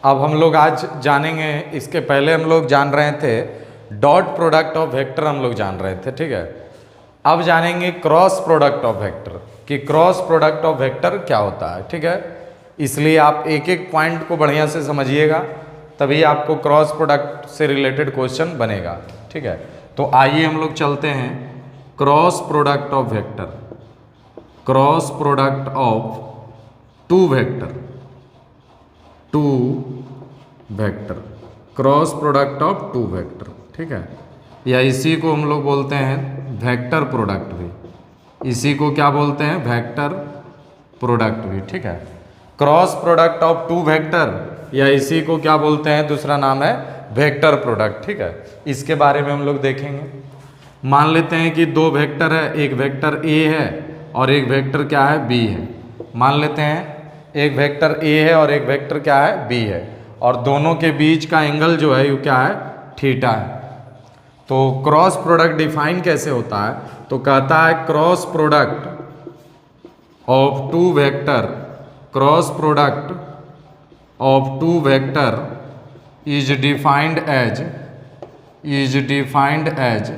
अब हम लोग आज जानेंगे, इसके पहले हम लोग जान रहे थे डॉट प्रोडक्ट ऑफ वेक्टर, हम लोग जान रहे थे, ठीक है। अब जानेंगे क्रॉस प्रोडक्ट ऑफ वेक्टर कि क्रॉस प्रोडक्ट ऑफ वेक्टर क्या होता है, ठीक है। इसलिए आप एक एक पॉइंट को बढ़िया से समझिएगा, तभी आपको क्रॉस प्रोडक्ट से रिलेटेड क्वेश्चन बनेगा, ठीक है। तो आइए हम लोग चलते हैं cross product of vector, cross product of two vector, two vector, cross product of two vector, ठीक है। या इसी को हम लोग बोलते हैं वेक्टर प्रोडक्ट भी, इसी को क्या बोलते हैं, वेक्टर प्रोडक्ट भी, ठीक है। Cross product of two vector या इसी को क्या बोलते हैं, दूसरा नाम है वेक्टर प्रोडक्ट, ठीक है। इसके बारे में हम लोग देखेंगे। मान लेते हैं कि दो वेक्टर है, एक वेक्टर ए है और एक वेक्टर क्या है, बी है। मान लेते हैं एक वेक्टर ए है और एक वेक्टर क्या है, बी है, और दोनों के बीच का एंगल जो है वो क्या है, थीटा है। तो क्रॉस प्रोडक्ट डिफाइन कैसे होता है, तो कहता है cross product of two vector, cross product of two vector is defined as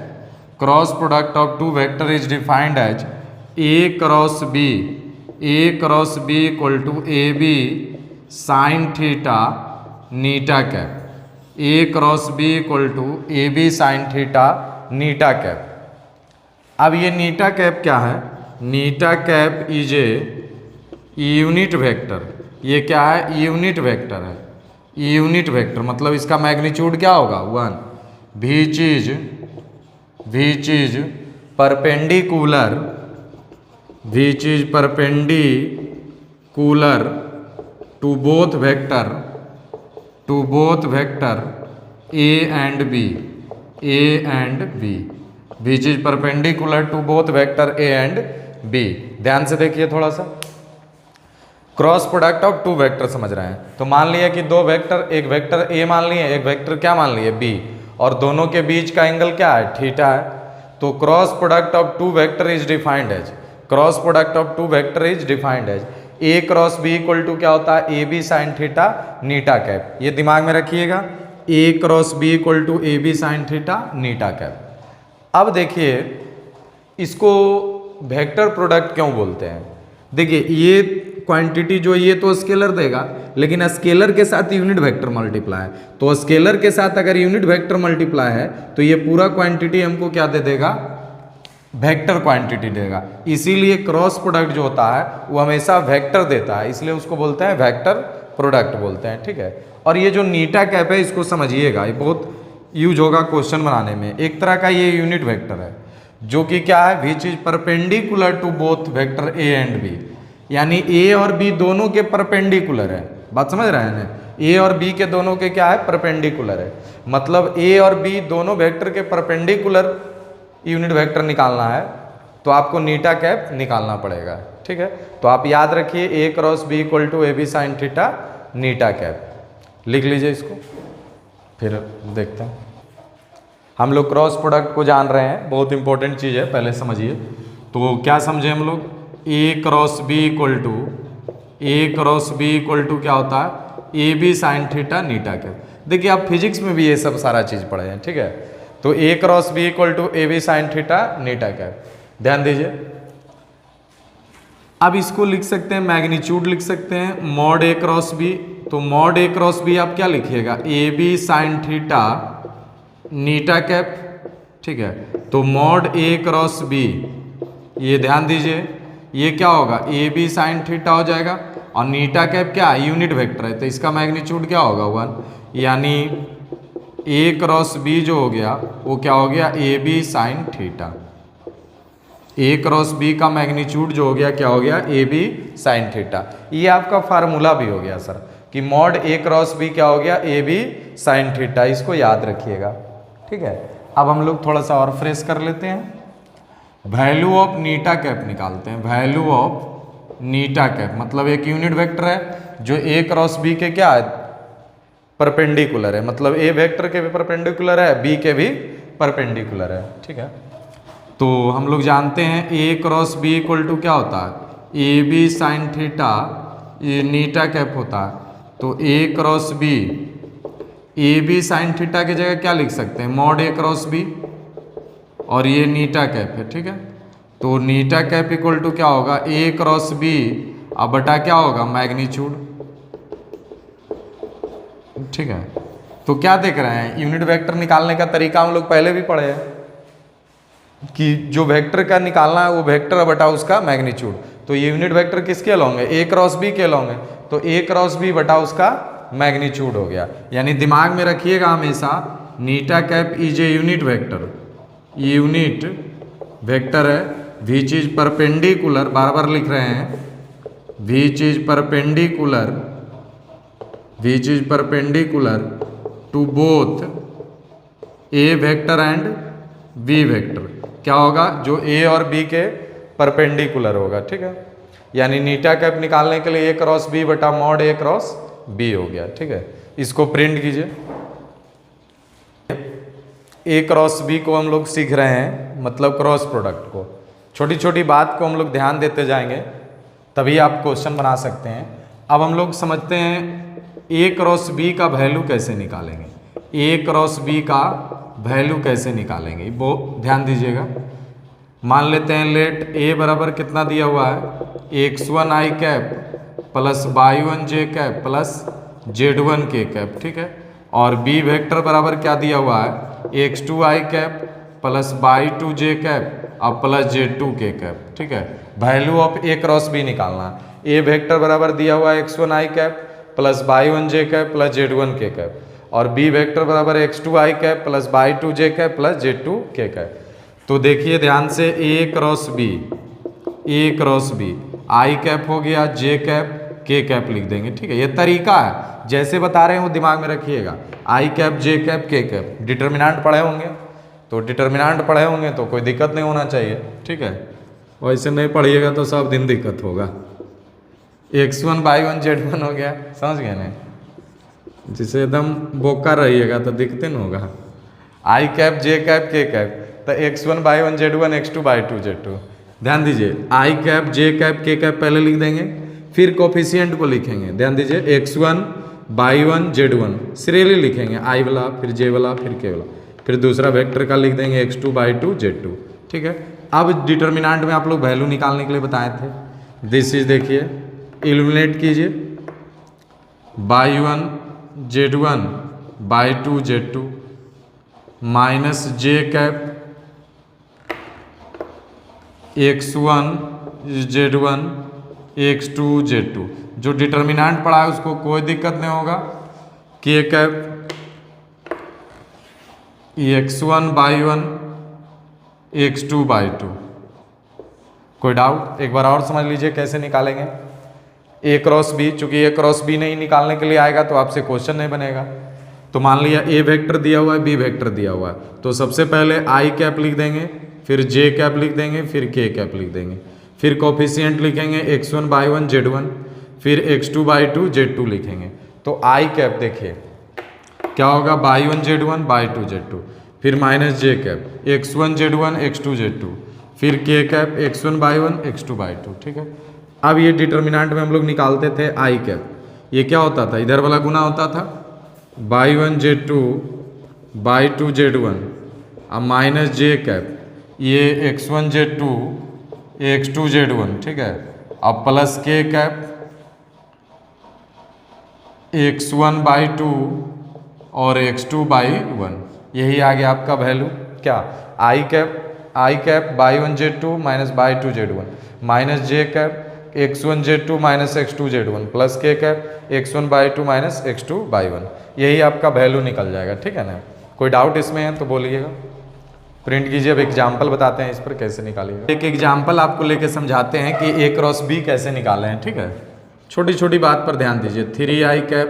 cross product of two vector is defined as A cross B equal to A B sine theta नीटा cap, A cross B equal to A B sine theta नीटा cap. अब ये नीटा cap क्या है, नीटा cap is a unit vector, ये क्या है, यूनिट वेक्टर है। यूनिट वेक्टर मतलब इसका मैग्नीट्यूड क्या होगा, 1, which is perpendicular to both vector A and B, which is perpendicular to both vector A and B. ध्यान से देखिए थोड़ा सा, cross product of two vector समझ रहे हैं। तो मान लिया कि दो वेक्टर, एक वेक्टर ए मान लिए, एक वेक्टर क्या मान लिए, बी, और दोनों के बीच का एंगल क्या है, थीटा है। तो cross product of two vector is defined as, cross product of two vector is defined as A cross B equal to क्या होता है, ए बी साइन थीटा नीटा कैप। ये दिमाग में रखिएगा, A cross B equal to A B sine theta नीटा cap. अब देखिए इसको वेक्टर प्रोडक्ट क्यों बोलते हैं। देखिए ये क्वांटिटी जो ये तो स्केलर देगा, लेकिन स्केलर के साथ यूनिट वेक्टर मल्टीप्लाई है, तो स्केलर के साथ अगर यूनिट वेक्टर मल्टीप्लाई है तो ये पूरा क्वांटिटी हमको क्या दे देगा, वेक्टर क्वांटिटी देगा। इसीलिए क्रॉस प्रोडक्ट जो होता है वो हमेशा वेक्टर देता है, इसलिए उसको बोलते हैं वेक्टर प्रोडक्ट बोलते हैं, ठीक है। और ये जो नीटा कैप है इसको समझिएगा, ये बहुत यूज होगा क्वेश्चन बनाने में। एक तरह का ये यूनिट वेक्टर है जो कि क्या है, which is perpendicular to both vector A and B, यानी ए और बी दोनों के परपेंडिकुलर है। बात समझ रहे हैं ना, ए और बी के दोनों के क्या है, परपेंडिकुलर है। मतलब ए और बी दोनों वेक्टर के परपेंडिकुलर यूनिट वेक्टर निकालना है तो आपको नीटा कैप निकालना पड़ेगा, ठीक है। तो आप याद रखिए A cross B equal to A B sine theta नीटा कैप, लिख लीजिए इसको, फिर देखते हैं। हम लोग क्रॉस प्रोडक्ट को जान रहे हैं, बहुत इंपॉर्टेंट चीज़ है, पहले समझिए। तो क्या समझे हम लोग, A cross B equal to क्या होता है, ए बी साइन थीटा नीटा कैप। देखिए आप फिजिक्स में भी ये सब सारा चीज़ पढ़े हैं, ठीक है। तो A cross B equal to A B sine theta नीटा कैप, ध्यान दीजिए। अब इसको लिख सकते हैं, मैग्नीट्यूड लिख सकते हैं, मॉड ए क्रॉस बी। तो मॉड ए क्रॉस बी आप क्या लिखिएगा, ए बी साइन थीटा नीटा कैप, ठीक है। तो मॉड ए क्रॉस बी, ये ध्यान दीजिए, ये क्या होगा, ए बी साइन थीटा हो जाएगा, और नीटा कैप क्या है, यूनिट वेक्टर है, तो इसका मैग्नीट्यूड क्या होगा, 1, यानी ए क्रॉस बी जो हो गया वो क्या हो गया, A B sine theta. A cross B का मैग्नीट्यूड जो हो गया क्या हो गया, ए बी साइन थीटा। ये आपका फार्मूला भी हो गया सर कि मॉड ए क्रॉस बी क्या हो गया, ए बी साइन थीटा, इसको याद रखिएगा, ठीक है। अब हम लोग थोड़ा सा और फ्रेश कर लेते हैं, वैल्यू ऑफ नीटा कैप निकालते हैं। वैल्यू ऑफ नीटा कैप मतलब एक यूनिट वेक्टर है जो ए क्रॉस बी के क्या है, परपेंडिकुलर है, मतलब ए वेक्टर के भी परपेंडिकुलर है, बी के भी परपेंडिकुलर है, ठीक है। तो हम लोग जानते हैं ए क्रॉस बी इक्वल टू क्या होता है, ए बी साइन थीटा, ये नीटा कैप होता है। तो A cross B, A B sine theta की जगह क्या लिख सकते हैं, मॉड ए क्रॉस बी, और ये नीटा कैप है, ठीक है। तो नीटा कैप इक्वल टू क्या होगा, ए क्रॉस बी अब बटा क्या होगा, मैग्नीट्यूड, ठीक है। तो क्या देख रहे हैं, यूनिट वेक्टर निकालने का तरीका हम लोग पहले भी पढ़े हैं कि जो वेक्टर का निकालना है वो वेक्टर बटा उसका मैग्नीट्यूड। तो ये यूनिट वेक्टर किसके होंगे, ए क्रॉस बी के होंगे, तो ए क्रॉस बी बटा उसका मैग्नीट्यूड हो गया। यानी दिमाग में रखिएगा हमेशा, नीटा cap is a unit vector, ये यूनिट वेक्टर है, विच इज परपेंडिकुलर, बार बार लिख रहे हैं, which is perpendicular, which is perpendicular to both A vector and B vector. क्या होगा, जो ए और बी के परपेंडिकुलर होगा, ठीक है। यानी नीटा कैप निकालने के लिए ए क्रॉस बी बटा मॉड ए क्रॉस बी हो गया, ठीक है। इसको प्रिंट कीजिए। ए क्रॉस बी को हम लोग सीख रहे हैं, मतलब क्रॉस प्रोडक्ट को। छोटी छोटी बात को हम लोग ध्यान देते जाएंगे, तभी आप क्वेश्चन बना सकते हैं। अब हम लोग समझते हैं ए क्रॉस बी का वैल्यू कैसे निकालेंगे, ए क्रॉस बी का वैल्यू कैसे निकालेंगे, वो ध्यान दीजिएगा। मान लेते हैं लेट ए बराबर कितना दिया हुआ है, x1 I cap plus y1 J cap plus z1 K cap, ठीक है। और बी वेक्टर बराबर क्या दिया हुआ है, x2 I cap plus y2 J cap और प्लस z2 के कैप, ठीक है। Value of A cross B निकालना, ए वेक्टर बराबर दिया हुआ है x1 I cap plus y1 J cap plus z1 K cap, और बी वेक्टर बराबर x2 I cap plus y2 J cap plus z2 K cap. तो देखिए ध्यान से, A cross B, A cross B, I cap हो गया, जे cap, के cap लिख देंगे, ठीक है। ये तरीका है, जैसे बता रहे हैं वो दिमाग में रखिएगा। आई कैप, जे कैप, के कैप, डिटर्मिनेंट पढ़े होंगे, तो डिटर्मिनेंट पढ़े होंगे तो कोई दिक्कत नहीं होना चाहिए, ठीक है। वैसे नहीं पढ़िएगा तो सब दिन दिक्कत होगा। x1 y1 z1 हो गया, समझ गए ना, जिसे एकदम बोका रहिएगा तो दिक्कत नहीं होगा। आई कैप, जे कैप, के कैप, तो x1 y1 z1 x2 y2 z2। ध्यान दीजिए, आई कैप, जे कैप, के कैप पहले लिख देंगे, फिर कोफिशिएंट को लिखेंगे। ध्यान दीजिए, x1 y1 z1 सीरियली लिखेंगे, आई वाला, फिर जे वाला, फिर के वाला, फिर दूसरा वेक्टर का लिख देंगे x2 y2 z2, ठीक है। अब डिटर्मिनेंट में आप लोग वैल्यू निकालने के लिए बताए थे, दिस इज देखिए, इल्यूमिनेट कीजिए, y1 z1 y2 z2 minus J cap x1 z1 x2 z2। जो डिटर्मिनेंट पढ़ा है उसको कोई दिक्कत नहीं होगा। के cap x1 y1 x2 y2। कोई डाउट, एक बार और समझ लीजिए कैसे निकालेंगे। ए क्रॉस बी, चूंकि ए क्रॉस बी नहीं निकालने के लिए आएगा तो आपसे क्वेश्चन नहीं बनेगा। तो मान लिया ए वेक्टर दिया हुआ है, बी वेक्टर दिया हुआ है, तो सबसे पहले आई कैप लिख देंगे, फिर जे कैप लिख देंगे, फिर के कैप लिख देंगे, फिर कोफिशिएंट लिखेंगे x1 y1 z1, फिर x2 y2 z2 लिखेंगे। तो आई कैप देखिए क्या होगा, y1 z1 y2 z2, फिर minus J cap x1 z1 x2 z2, फिर के cap x1 y1 x2 y2, ठीक है। अब ये डिटर्मिनेंट में हम लोग निकालते थे आई कैप, ये क्या होता था, इधर वाला गुना होता था y1 z2 y2 z1 अब माइनस जे कैप, ये x1 z2 x2 z1, ठीक है। अब plus K cap x1 by2 और x2 by1, यही आ गया आपका वैल्यू। क्या, I cap y1 z2 minus y2 z1 minus J cap x1 z2 minus x2 z1 plus K cap x1 by2 minus x2 by1, यही आपका value निकल जाएगा, ठीक है ना। कोई डाउट इसमें है तो बोलिएगा, प्रिंट कीजिए। अब एग्जाम्पल बताते हैं इस पर कैसे निकालिएगा। एक एग्जाम्पल आपको लेके समझाते हैं कि ए क्रॉस बी कैसे निकालें, ठीक है। छोटी छोटी बात पर ध्यान दीजिए। 3 आई कैप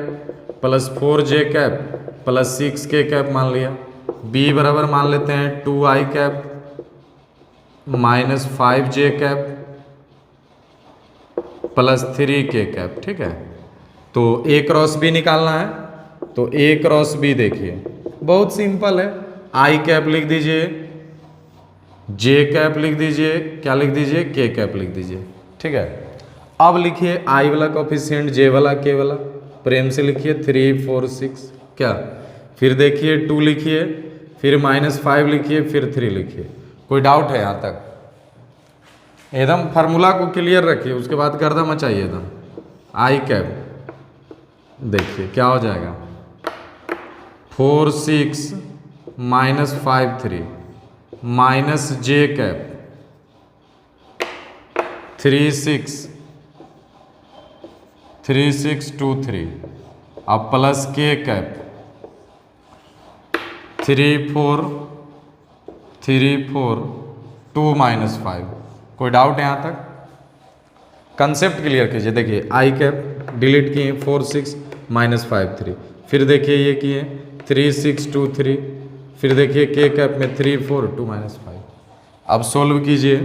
प्लस 4 जे कैप प्लस 6 के कैप मान लिया, बी बराबर मान लेते हैं 2 आई कैप माइनस 5 जे कैप प्लस 3 के कैप, ठीक है। तो ए क्रॉस बी निकालना है, तो ए क्रॉस बी देखिए बहुत सिंपल है। आई कैप लिख दीजिए, जे कैप लिख दीजिए, क्या लिख दीजिए, के कैप लिख दीजिए, ठीक है। अब लिखिए आई वाला कोफिशिएंट, जे वाला, के वाला, प्रेम से लिखिए 3 4 6 क्या, फिर देखिए 2 लिखिए, फिर -5 लिखिए, फिर 3 लिखिए। कोई डाउट है यहाँ तक? एकदम फार्मूला को क्लियर रखिए, उसके बाद गर्दा मचाइए एकदम। आई कैप देखिए क्या हो जाएगा, 4 6 -5 3 माइनस जे कैप 3 6 2 3, अब प्लस के कैप 3 4 2 -5। कोई डाउट है यहाँ तक? कंसेप्ट क्लियर कीजिए। देखिए आई कैप डिलीट किए 4 6 -5 3, फिर देखिए ये किए 3 6 2 3, फिर देखिए के कैप में 3 4 2 -5। अब सोल्व कीजिए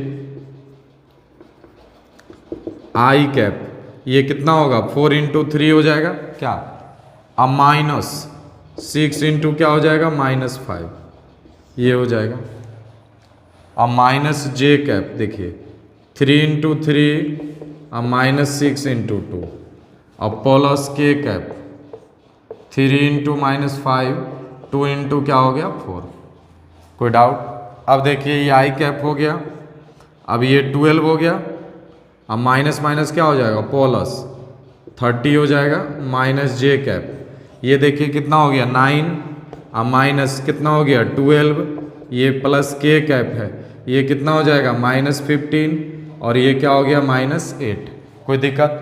आई कैप, ये कितना होगा 4 × 3 हो जाएगा क्या, अब -6 × क्या हो जाएगा -5, ये हो जाएगा। अब माइनस जे कैप देखिए 3 × 3 अब -6 × 2, अब प्लस के कैप 3 × -5 2 × क्या हो गया 4। कोई डाउट? अब देखिए ये आई कैप हो गया, अब ये 12 हो गया, अब माइनस माइनस क्या हो जाएगा प्लस 30 हो जाएगा, माइनस जे कैप ये देखिए कितना हो गया 9, अब माइनस कितना हो गया 12, ये प्लस के कैप है ये कितना हो जाएगा -15, और ये क्या हो गया -8। कोई दिक्कत?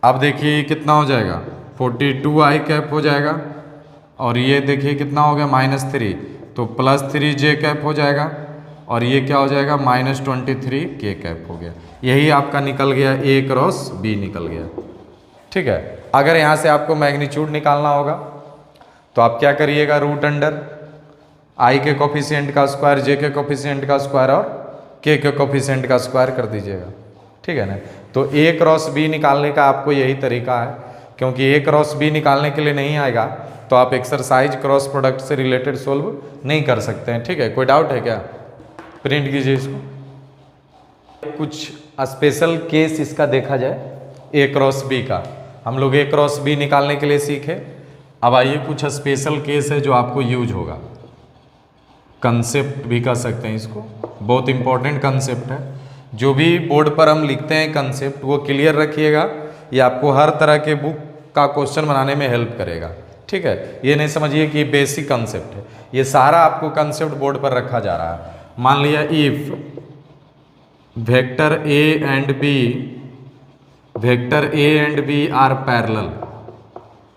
अब देखिए ये कितना हो जाएगा 42 आई कैप हो जाएगा, और ये देखिए कितना हो गया -3, तो +3 जे कैप हो जाएगा, और ये क्या हो जाएगा -23 के कैप हो गया। यही आपका निकल गया A क्रॉस B निकल गया। ठीक है, अगर यहाँ से आपको मैग्नीट्यूड निकालना होगा तो आप क्या करिएगा, रूट अंडर I के कोफिशिएंट का स्क्वायर, J के कोफिशिएंट का स्क्वायर और K के कोफिशिएंट का स्क्वायर कर दीजिएगा। ठीक है ना, तो A क्रॉस B निकालने का आपको यही तरीका है, क्योंकि A क्रॉस B निकालने के लिए नहीं आएगा तो आप एक्सरसाइज क्रॉस प्रोडक्ट से रिलेटेड सोल्व नहीं कर सकते हैं। ठीक है, कोई डाउट है क्या? प्रिंट कीजिए इसको। कुछ स्पेशल केस इसका देखा जाए A क्रॉस B का, हम लोग A क्रॉस B निकालने के लिए सीखे। अब आइए कुछ स्पेशल केस है जो आपको यूज होगा, कंसेप्ट भी कह सकते हैं इसको, बहुत इंपॉर्टेंट कंसेप्ट है। जो भी बोर्ड पर हम लिखते हैं कंसेप्ट वो क्लियर रखिएगा, ये आपको हर तरह के बुक का क्वेश्चन बनाने में हेल्प करेगा। ठीक है, ये नहीं समझिए कि बेसिक कंसेप्ट है, ये सारा आपको कंसेप्ट बोर्ड पर रखा जा रहा है। मान लिया if vector A and B are parallel,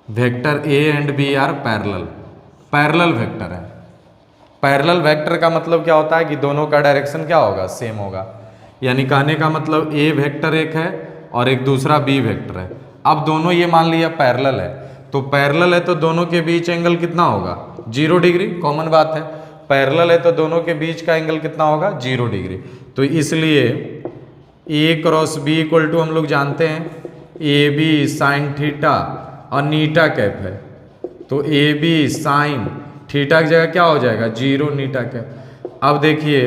vector A and B are parallel, parallel vector है। पैरेलल वेक्टर का मतलब क्या होता है कि दोनों का डायरेक्शन क्या होगा, सेम होगा। यानी कहने का मतलब A वेक्टर एक है और एक दूसरा B वेक्टर है। अब दोनों ये मान लिया पैरेलल है, तो पैरेलल है तो दोनों के बीच एंगल कितना होगा 0 डिग्री, कॉमन बात है। पैरेलल है तो दोनों के बीच का एंगल कितना होगा 0 डिग्री। तो इसलिए A cross B equal to हम लोग जानते हैं AB साइन थीटा और नीटा कैप है, तो AB साइन थीटा की जगह क्या हो जाएगा 0 नीटा कैप। अब देखिए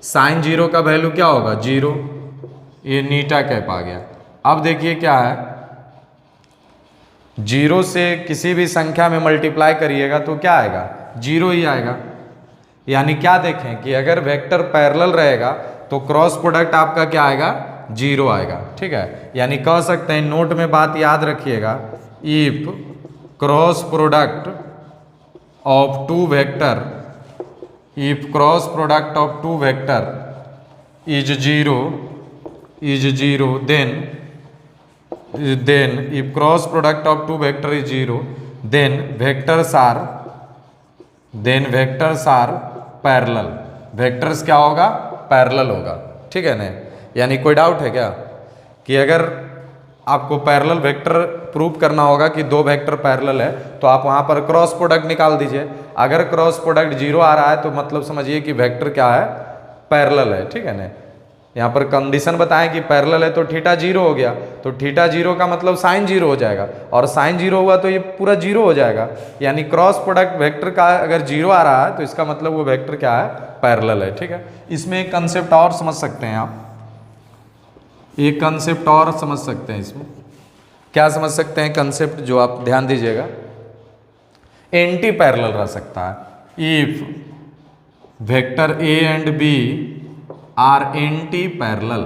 साइन 0 का वैल्यू क्या होगा 0, ये नीटा कैप आ गया। अब देखिए क्या है, 0 से किसी भी संख्या में मल्टीप्लाई करिएगा तो क्या आएगा 0 ही आएगा। यानी क्या देखें कि अगर वेक्टर पैरेलल रहेगा तो क्रॉस प्रोडक्ट आपका क्या आएगा 0 आएगा। ठीक है, यानी कह सकते हैं, नोट में बात याद रखिएगा, if cross product of two vector, if cross product of two vector is 0 then if cross product of two vector is 0 then vectors are parallel, vectors क्या होगा पैरेलल होगा। ठीक है ना, यानी कोई डाउट है क्या कि अगर आपको पैरेलल वेक्टर प्रूव करना होगा कि दो वेक्टर पैरेलल है तो आप वहां पर क्रॉस प्रोडक्ट निकाल दीजिए। अगर क्रॉस प्रोडक्ट 0 आ रहा है तो मतलब समझिए कि वेक्टर क्या है पैरेलल है। ठीक है ना, यहाँ पर कंडीशन बताएं कि पैरेलल है तो थीटा 0 हो गया, तो थीटा 0 का मतलब साइन 0 हो जाएगा, और साइन 0 हुआ तो ये पूरा 0 हो जाएगा। यानी क्रॉस प्रोडक्ट वेक्टर का अगर 0 आ रहा है तो इसका मतलब वो वेक्टर क्या है पैरेलल है। ठीक है, इसमें एक कंसेप्ट और समझ सकते हैं आप, एक कंसेप्ट और समझ सकते हैं इसमें। क्या समझ सकते हैं कंसेप्ट, जो आप ध्यान दीजिएगा, एंटी पैरेलल रह सकता है। If vector A and B are anti parallel,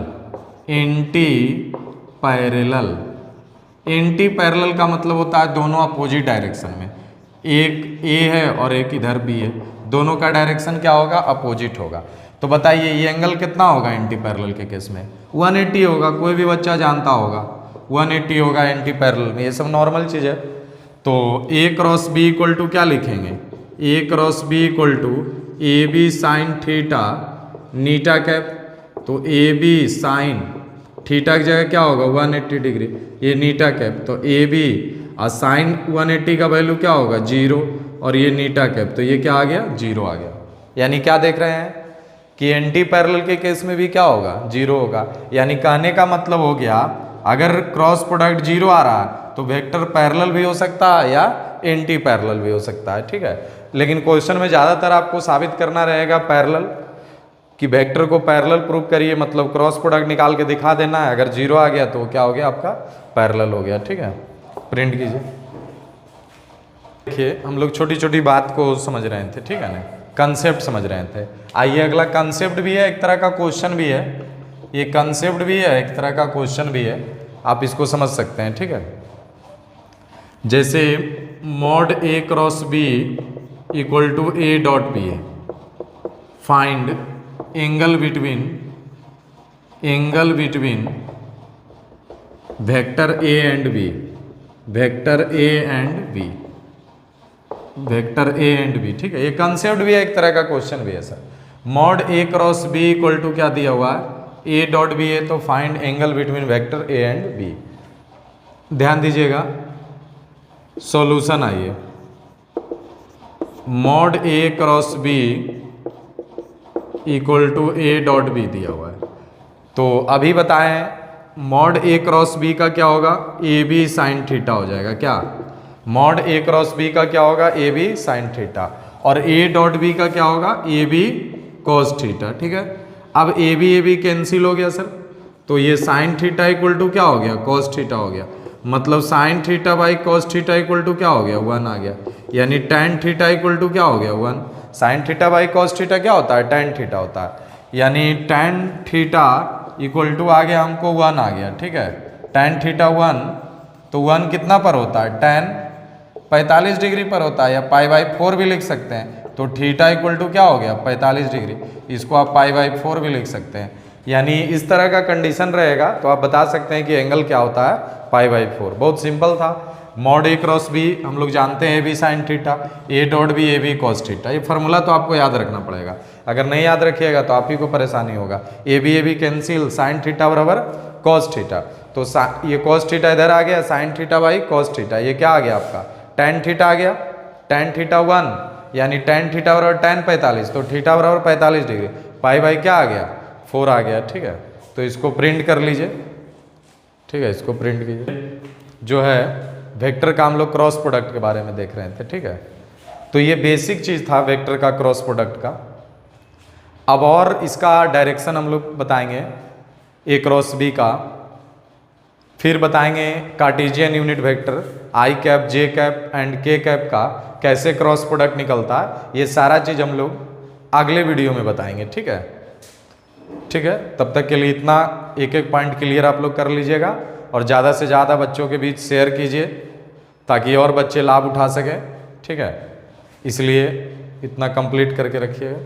anti parallel, anti parallel का मतलब होता है दोनों अपोजिट डायरेक्शन में, एक ए है और एक इधर बी है, दोनों का डायरेक्शन क्या होगा, अपोजिट होगा। तो बताइए ये एंगल कितना होगा एंटी पैरेलल के केस में, 180 होगा, कोई भी बच्चा जानता होगा 180 होगा एंटी पैरेलल में, ये सब नॉर्मल चीज़ है। तो A cross B equal to क्या लिखेंगे, A cross B equal to A B sine theta नीटा कैप, तो ए बी साइन थीटा की जगह क्या होगा 180 डिग्री, ये नीटा कैप, तो ए बी और साइन 180 का वैल्यू क्या होगा 0, और ये नीटा कैप, तो ये क्या आ गया 0 आ गया। यानी क्या देख रहे हैं कि एंटी पैरेलल के केस में भी क्या होगा 0 होगा। यानी कहने का मतलब हो गया अगर क्रॉस प्रोडक्ट 0 आ रहा है तो वेक्टर पैरेलल भी हो सकता है या एंटी पैरेलल भी हो सकता है, ठीक है। लेकिन क्वेश्चन में ज़्यादातर आपको साबित करना रहेगा पैरेलल, कि वेक्टर को पैरेलल प्रूव करिए, मतलब क्रॉस प्रोडक्ट निकाल के दिखा देना है, अगर 0 आ गया तो क्या हो गया आपका पैरेलल हो गया, ठीक है। प्रिंट कीजिए। देखिए हम लोग छोटी छोटी बात को समझ रहे थे, ठीक है ना, कंसेप्ट समझ रहे थे। आइए अगला कंसेप्ट भी है, एक तरह का क्वेश्चन भी है, ये कंसेप्ट भी है, एक तरह का क्वेश्चन भी है, आप इसको समझ सकते हैं, ठीक है। जैसे mod A cross B equal to A dot B है, find angle between vector A and B, vector A and B, vector A and B, ठीक है। ये कंसेप्ट भी है, एक तरह का क्वेश्चन भी है sir. Mod A cross B equal to क्या दिया हुआ है, ए डॉट बी है, तो find angle between vector A and B. ध्यान दीजिएगा, सॉल्यूशन आइए, mod A cross B equal to A dot B दिया हुआ है, तो अभी बताएं मॉड ए क्रॉस बी का क्या होगा, ए बी साइन थीटा हो जाएगा, क्या मॉड ए क्रॉस बी का क्या होगा, ए बी साइन थीटा, और ए डॉट बी का क्या होगा, ए बी कॉस थीटा, ठीक है। अब ए बी कैंसिल हो गया सर, तो ये साइन थीटा इक्वल टू क्या हो गया, कॉस थीटा हो गया, मतलब sine theta by cos theta equal to क्या हो गया 1 आ गया, यानी टेन थीटा इक्वल टू क्या हो गया 1। Sign theta by cos theta क्या होता है, टेन थीटा होता है, यानी टेन थीटा इक्वल टू आ गया हमको 1 आ गया, ठीक है। टेन थीटा 1, तो 1 कितना पर होता है, टेन 45 डिग्री पर होता है, या पाई बाई 4 भी लिख सकते हैं, तो थीटा इक्वल टू क्या हो गया 45 डिग्री, इसको आप पाई बाई 4 भी लिख सकते हैं। यानी इस तरह का कंडीशन रहेगा तो आप बता सकते हैं कि एंगल क्या होता है पाई बाई 4। बहुत सिंपल था। मॉड ए क्रॉस बी हम लोग जानते हैं, A B sine theta, A dot B A B cos theta, ये फार्मूला तो आपको याद रखना पड़ेगा, अगर नहीं याद रखिएगा तो आप ही को परेशानी होगा। A B cancel, sine theta बराबर कॉस थीटा, तो ये कॉस थीटा इधर आ गया, sine theta by cos theta, ये क्या आ गया आपका टेन थीटा आ गया, टेन थीटा 1, यानी टेन थीटा बराबर टेन 45, तो थीटा बराबर 45 डिग्री, पाई बाई क्या आ गया 4 आ गया, ठीक है। तो इसको प्रिंट कर लीजिए, ठीक है, इसको प्रिंट कीजिए। जो है वेक्टर का हम लोग क्रॉस प्रोडक्ट के बारे में देख रहे थे, ठीक है। तो ये बेसिक चीज़ था वेक्टर का क्रॉस प्रोडक्ट का। अब और इसका डायरेक्शन हम लोग बताएंगे ए क्रॉस बी का, फिर बताएंगे Cartesian unit vector I cap J cap and के कैप का कैसे क्रॉस प्रोडक्ट निकलता है, ये सारा चीज़ हम लोग अगले वीडियो में बताएंगे, ठीक है। ठीक है, तब तक के लिए इतना एक एक पॉइंट क्लियर आप लोग कर लीजिएगा, और ज़्यादा से ज़्यादा बच्चों के बीच शेयर कीजिए ताकि और बच्चे लाभ उठा सकें, ठीक है। इसलिए इतना कंप्लीट करके रखिएगा।